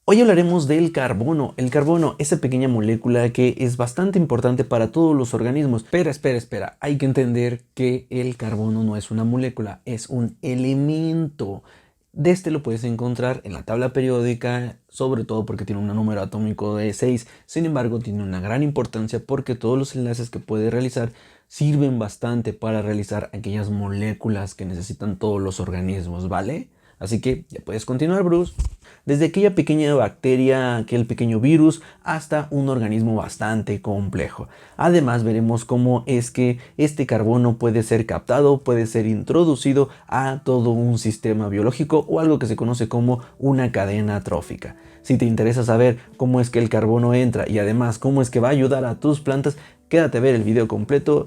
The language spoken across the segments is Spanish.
Hoy hablaremos del carbono. El carbono, esa pequeña molécula que es bastante importante para todos los organismos. Espera. Hay que entender que el carbono no es una molécula, es un elemento. De este lo puedes encontrar en la tabla periódica, sobre todo porque tiene un número atómico de 6. Sin embargo, tiene una gran importancia porque todos los enlaces que puede realizar sirven bastante para realizar aquellas moléculas que necesitan todos los organismos, ¿vale? Así que ya puedes continuar, Bruce. Desde aquella pequeña bacteria, aquel pequeño virus, hasta un organismo bastante complejo. Además veremos cómo es que este carbono puede ser captado, puede ser introducido a todo un sistema biológico o algo que se conoce como una cadena trófica. Si te interesa saber cómo es que el carbono entra y además cómo es que va a ayudar a tus plantas, quédate a ver el video completo.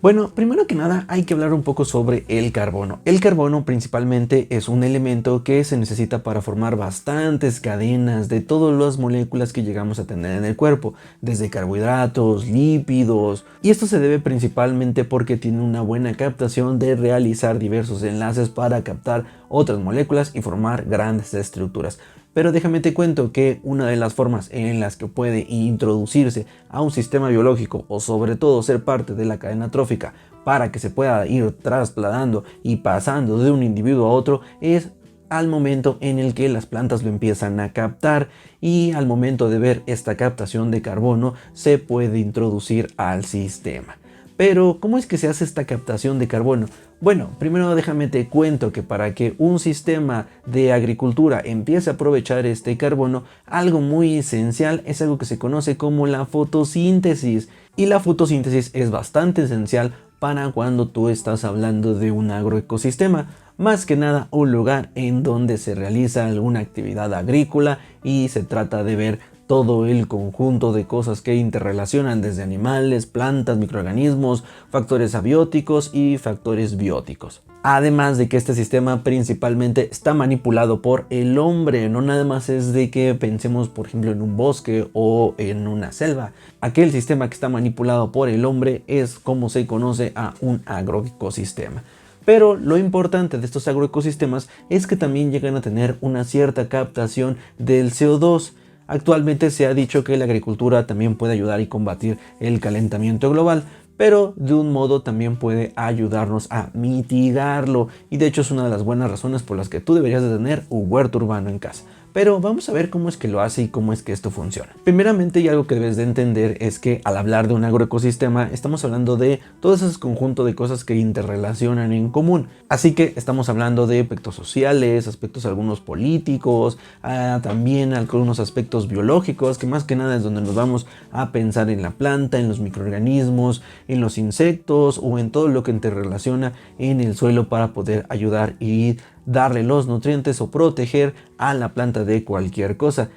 Bueno, primero que nada hay que hablar un poco sobre el carbono. El carbono principalmente es un elemento que se necesita para formar bastantes cadenas de todas las moléculas que llegamos a tener en el cuerpo, desde carbohidratos, lípidos, y esto se debe principalmente porque tiene una buena captación de realizar diversos enlaces para captar otras moléculas y formar grandes estructuras. Pero déjame te cuento que una de las formas en las que puede introducirse a un sistema biológico o sobre todo ser parte de la cadena trófica para que se pueda ir trasladando y pasando de un individuo a otro es al momento en el que las plantas lo empiezan a captar, y al momento de ver esta captación de carbono se puede introducir al sistema. Pero, ¿cómo es que se hace esta captación de carbono? Bueno, primero déjame te cuento que para que un sistema de agricultura empiece a aprovechar este carbono, algo muy esencial es algo que se conoce como la fotosíntesis. Y la fotosíntesis es bastante esencial para cuando tú estás hablando de un agroecosistema. Más que nada un lugar en donde se realiza alguna actividad agrícola y se trata de ver todo el conjunto de cosas que interrelacionan desde animales, plantas, microorganismos, factores abióticos y factores bióticos. Además de que este sistema principalmente está manipulado por el hombre, no nada más es de que pensemos por ejemplo en un bosque o en una selva. Aquel sistema que está manipulado por el hombre es como se conoce a un agroecosistema. Pero lo importante de estos agroecosistemas es que también llegan a tener una cierta captación del CO2. Actualmente se ha dicho que la agricultura también puede ayudar y combatir el calentamiento global, pero de un modo también puede ayudarnos a mitigarlo, y de hecho es una de las buenas razones por las que tú deberías de tener un huerto urbano en casa. Pero vamos a ver cómo es que lo hace y cómo es que esto funciona. Primeramente, y algo que debes de entender es que al hablar de un agroecosistema estamos hablando de todo ese conjunto de cosas que interrelacionan en común. Así que estamos hablando de aspectos sociales, aspectos algunos políticos, también algunos aspectos biológicos, que más que nada es donde nos vamos a pensar en la planta, en los microorganismos, en los insectos o en todo lo que interrelaciona en el suelo para poder ayudar y darle los nutrientes o proteger a la planta de cualquier cosa.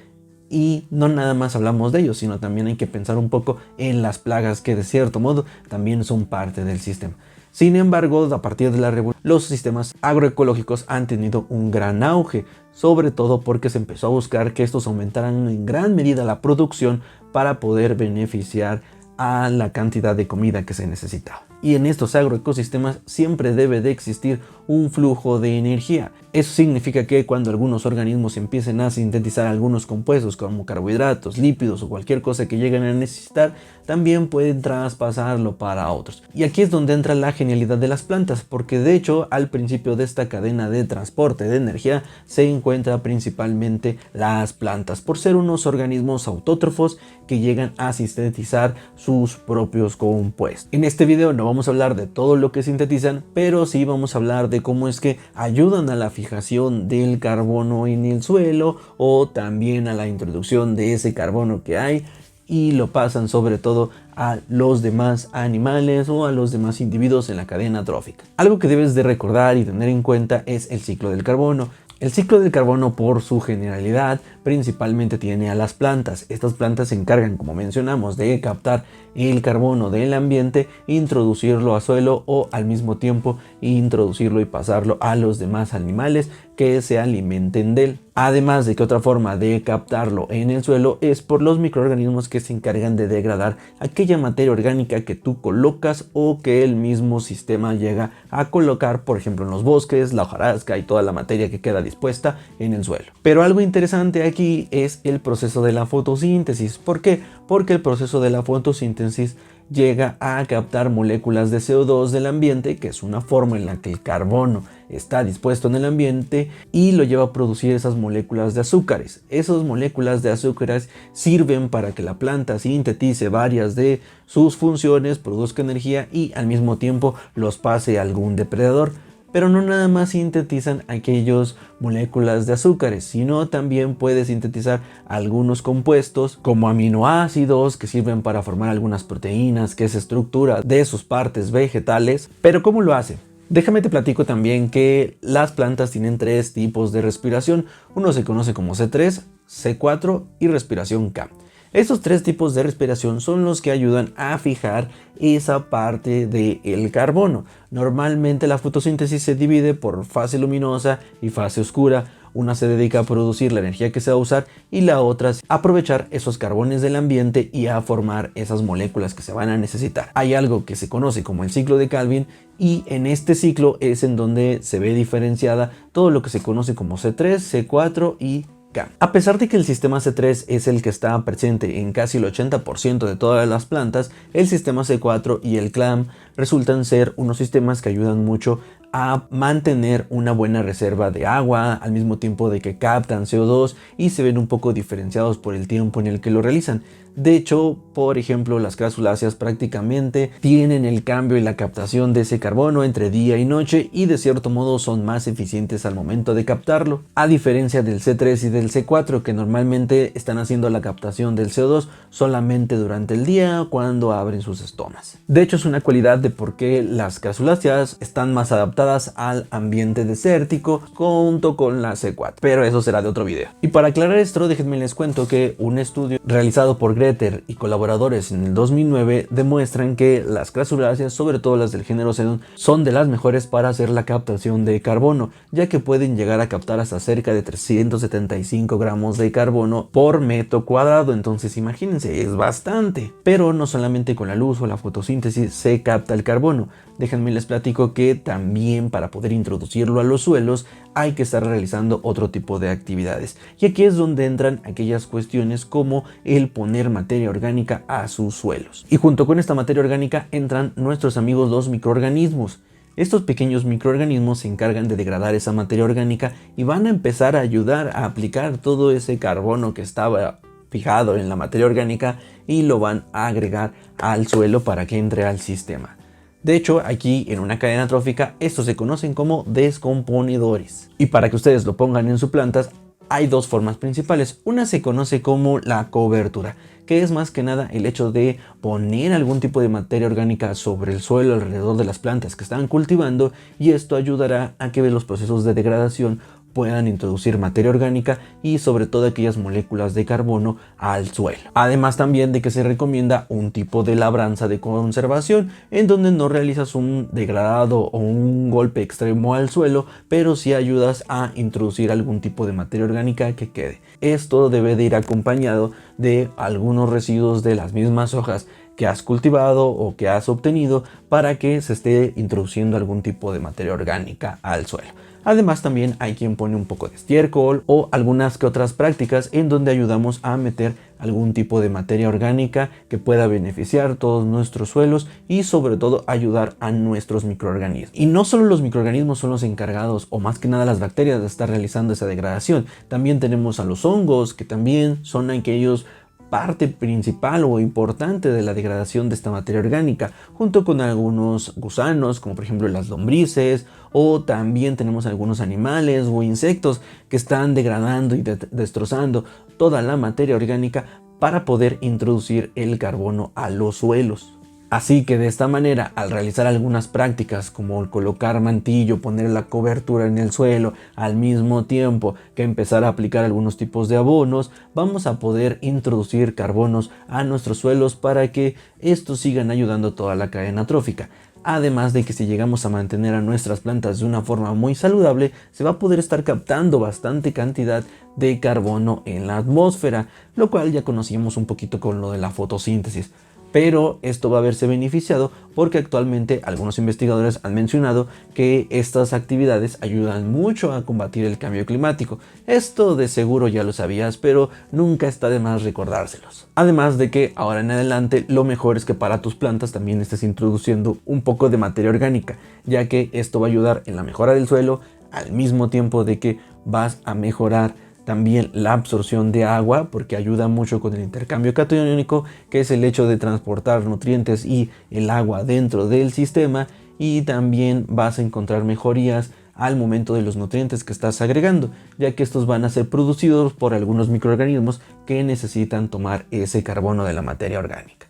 Y no nada más hablamos de ellos, sino también hay que pensar un poco en las plagas que de cierto modo también son parte del sistema. Sin embargo, a partir de la revolución, los sistemas agroecológicos han tenido un gran auge, sobre todo porque se empezó a buscar que estos aumentaran en gran medida la producción para poder beneficiar a la cantidad de comida que se necesitaba. Y en estos agroecosistemas siempre debe de existir un flujo de energía. Eso significa que cuando algunos organismos empiecen a sintetizar algunos compuestos como carbohidratos, lípidos o cualquier cosa que lleguen a necesitar, también pueden traspasarlo para otros. Y aquí es donde entra la genialidad de las plantas, porque de hecho al principio de esta cadena de transporte de energía se encuentra principalmente las plantas, por ser unos organismos autótrofos que llegan a sintetizar sus propios compuestos. En este video no vamos a hablar de todo lo que sintetizan, pero sí vamos a hablar de cómo es que ayudan a la fijación del carbono en el suelo o también a la introducción de ese carbono que hay, y lo pasan sobre todo a los demás animales o a los demás individuos en la cadena trófica. Algo que debes de recordar y tener en cuenta es el ciclo del carbono. El ciclo del carbono, por su generalidad, principalmente tiene a las plantas. Estas plantas se encargan, como mencionamos, de captar el carbono del ambiente, introducirlo a suelo o al mismo tiempo introducirlo y pasarlo a los demás animales que se alimenten de él. Además de que otra forma de captarlo en el suelo es por los microorganismos que se encargan de degradar aquella materia orgánica que tú colocas o que el mismo sistema llega a colocar, por ejemplo en los bosques, la hojarasca y toda la materia que queda dispuesta en el suelo. Pero algo interesante aquí es el proceso de la fotosíntesis. ¿Por qué? Porque el proceso de la fotosíntesis llega a captar moléculas de CO2 del ambiente, que es una forma en la que el carbono está dispuesto en el ambiente, y lo lleva a producir esas moléculas de azúcares. Esas moléculas de azúcares sirven para que la planta sintetice varias de sus funciones, produzca energía y al mismo tiempo los pase a algún depredador. Pero no nada más sintetizan aquellas moléculas de azúcares, sino también puede sintetizar algunos compuestos como aminoácidos que sirven para formar algunas proteínas, que es estructura de sus partes vegetales. Pero ¿cómo lo hace? Déjame te platico también que las plantas tienen 3 tipos de respiración. Uno se conoce como C3, C4 y respiración K. Estos 3 tipos de respiración son los que ayudan a fijar esa parte del carbono. Normalmente la fotosíntesis se divide por fase luminosa y fase oscura. Una se dedica a producir la energía que se va a usar y la otra es aprovechar esos carbones del ambiente y a formar esas moléculas que se van a necesitar. Hay algo que se conoce como el ciclo de Calvin y en este ciclo es en donde se ve diferenciada todo lo que se conoce como C3, C4 y K. A pesar de que el sistema C3 es el que está presente en casi el 80% de todas las plantas, el sistema C4 y el CLAM resultan ser unos sistemas que ayudan mucho a mantener una buena reserva de agua, al mismo tiempo de que captan CO2 y se ven un poco diferenciados por el tiempo en el que lo realizan. De hecho, por ejemplo, las crasuláceas prácticamente tienen el cambio y la captación de ese carbono entre día y noche y de cierto modo son más eficientes al momento de captarlo, a diferencia del C3 y del C4 que normalmente están haciendo la captación del CO2 solamente durante el día cuando abren sus estomas. De hecho, es una cualidad de por qué las crasuláceas están más adaptadas al ambiente desértico junto con la C4, pero eso será de otro video. Y para aclarar esto, déjenme les cuento que un estudio realizado por Greter y colaboradores en el 2009 demuestran que las crasuláceas, sobre todo las del género Xenon, son de las mejores para hacer la captación de carbono, ya que pueden llegar a captar hasta cerca de 375 gramos de carbono por metro cuadrado. Entonces imagínense, es bastante. Pero no solamente con la luz o la fotosíntesis se capta el carbono. Déjenme les platico que también para poder introducirlo a los suelos hay que estar realizando otro tipo de actividades. Y aquí es donde entran aquellas cuestiones como el poner materia orgánica a sus suelos. Y junto con esta materia orgánica entran nuestros amigos los microorganismos. Estos pequeños microorganismos se encargan de degradar esa materia orgánica y van a empezar a ayudar a aplicar todo ese carbono que estaba fijado en la materia orgánica y lo van a agregar al suelo para que entre al sistema. De hecho, aquí en una cadena trófica, estos se conocen como descomponedores. Y para que ustedes lo pongan en sus plantas, hay 2 formas principales. Una se conoce como la cobertura, que es más que nada el hecho de poner algún tipo de materia orgánica sobre el suelo alrededor de las plantas que están cultivando, y esto ayudará a que los procesos de degradación puedan introducir materia orgánica y sobre todo aquellas moléculas de carbono al suelo. Además también de que se recomienda un tipo de labranza de conservación en donde no realizas un degradado o un golpe extremo al suelo, pero sí ayudas a introducir algún tipo de materia orgánica que quede. Esto debe de ir acompañado de algunos residuos de las mismas hojas que has cultivado o que has obtenido para que se esté introduciendo algún tipo de materia orgánica al suelo. Además también hay quien pone un poco de estiércol o algunas que otras prácticas en donde ayudamos a meter algún tipo de materia orgánica que pueda beneficiar todos nuestros suelos y sobre todo ayudar a nuestros microorganismos. Y no solo los microorganismos son los encargados, o más que nada las bacterias, de estar realizando esa degradación. También tenemos a los hongos, que también son aquellos parte principal o importante de la degradación de esta materia orgánica, junto con algunos gusanos como por ejemplo las lombrices, o también tenemos algunos animales o insectos que están degradando y destrozando toda la materia orgánica para poder introducir el carbono a los suelos. Así que de esta manera, al realizar algunas prácticas como el colocar mantillo, poner la cobertura en el suelo, al mismo tiempo que empezar a aplicar algunos tipos de abonos, vamos a poder introducir carbonos a nuestros suelos para que estos sigan ayudando a toda la cadena trófica. Además de que si llegamos a mantener a nuestras plantas de una forma muy saludable, se va a poder estar captando bastante cantidad de carbono en la atmósfera, lo cual ya conocíamos un poquito con lo de la fotosíntesis. Pero esto va a verse beneficiado porque actualmente algunos investigadores han mencionado que estas actividades ayudan mucho a combatir el cambio climático. Esto de seguro ya lo sabías, pero nunca está de más recordárselos. Además de que ahora en adelante lo mejor es que para tus plantas también estés introduciendo un poco de materia orgánica, ya que esto va a ayudar en la mejora del suelo al mismo tiempo de que vas a mejorar también la absorción de agua, porque ayuda mucho con el intercambio catiónico, que es el hecho de transportar nutrientes y el agua dentro del sistema, y también vas a encontrar mejorías al momento de los nutrientes que estás agregando, ya que estos van a ser producidos por algunos microorganismos que necesitan tomar ese carbono de la materia orgánica.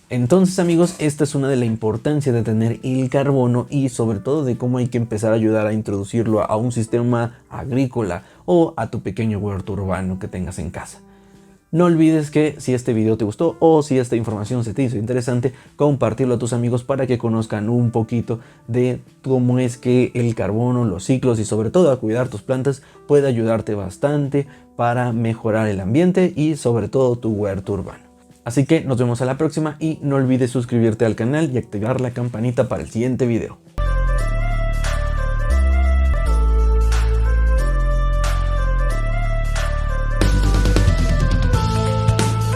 Entonces, amigos, esta es una de la importancia de tener el carbono y sobre todo de cómo hay que empezar a ayudar a introducirlo a un sistema agrícola o a tu pequeño huerto urbano que tengas en casa. No olvides que si este video te gustó o si esta información se te hizo interesante, compartirlo a tus amigos para que conozcan un poquito de cómo es que el carbono, los ciclos y sobre todo a cuidar tus plantas puede ayudarte bastante para mejorar el ambiente y sobre todo tu huerto urbano. Así que nos vemos a la próxima y no olvides suscribirte al canal y activar la campanita para el siguiente video.